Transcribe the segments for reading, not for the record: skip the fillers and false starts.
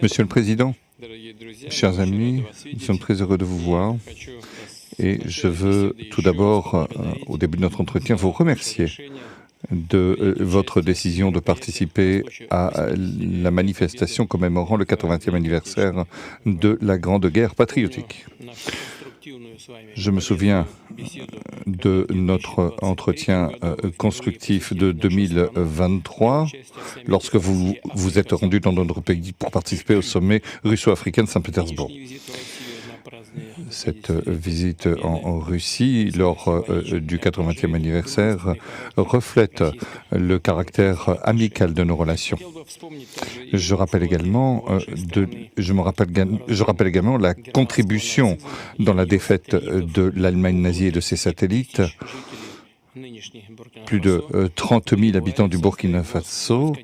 Monsieur le Président, chers amis, nous sommes très heureux de vous voir et je veux tout d'abord, au début de notre entretien, vous remercier de votre décision de participer à la manifestation commémorant le 80e anniversaire de la Grande Guerre patriotique. Je me souviens de notre entretien constructif de 2023, lorsque vous vous êtes rendu dans notre pays pour participer au sommet russo-africain de Saint-Pétersbourg. Cette visite en Russie, lors du 80e anniversaire, reflète le caractère amical de nos relations. Je rappelle également la contribution dans la défaite de l'Allemagne nazie et de ses satellites. Plus de 30 000 habitants du Burkina Faso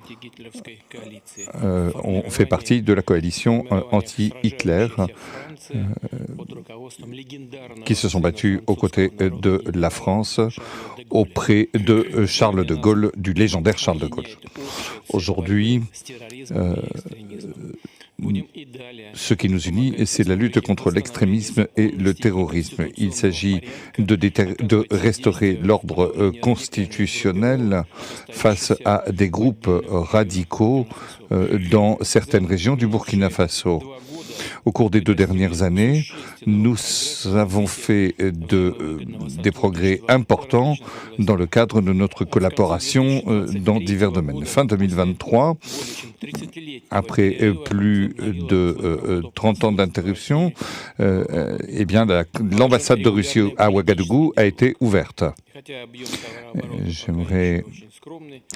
ont fait partie de la coalition anti-Hitler qui se sont battus aux côtés de la France auprès de Charles de Gaulle, du légendaire Charles de Gaulle. Aujourd'hui, ce qui nous unit, c'est la lutte contre l'extrémisme et le terrorisme. Il s'agit de restaurer l'ordre constitutionnel face à des groupes radicaux dans certaines régions du Burkina Faso. Au cours des 2 dernières années, nous avons fait des progrès importants dans le cadre de notre collaboration dans divers domaines. Fin 2023, après plus de 30 ans d'interruption, l'ambassade de Russie à Ouagadougou a été ouverte. J'aimerais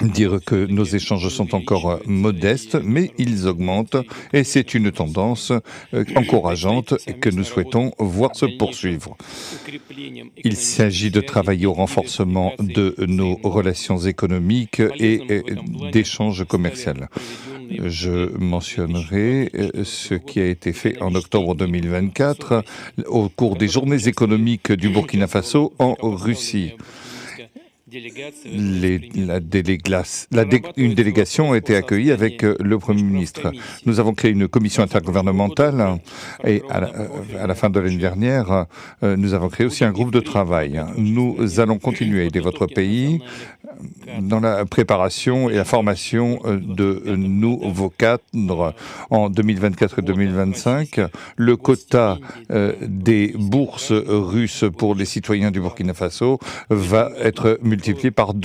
dire que nos échanges sont encore modestes, mais ils augmentent et c'est une tendance encourageante et que nous souhaitons voir se poursuivre. Il s'agit de travailler au renforcement de nos relations économiques et d'échanges commerciaux. Je mentionnerai ce qui a été fait en octobre 2024 au cours des journées économiques du Burkina Faso en Russie. Une délégation a été accueillie avec le Premier ministre. Nous avons créé une commission intergouvernementale et à la fin de l'année dernière, nous avons créé aussi un groupe de travail. Nous allons continuer à aider votre pays dans la préparation et la formation de nouveaux cadres en 2024 et 2025. Le quota des bourses russes pour les citoyens du Burkina Faso va être multiplié par 2.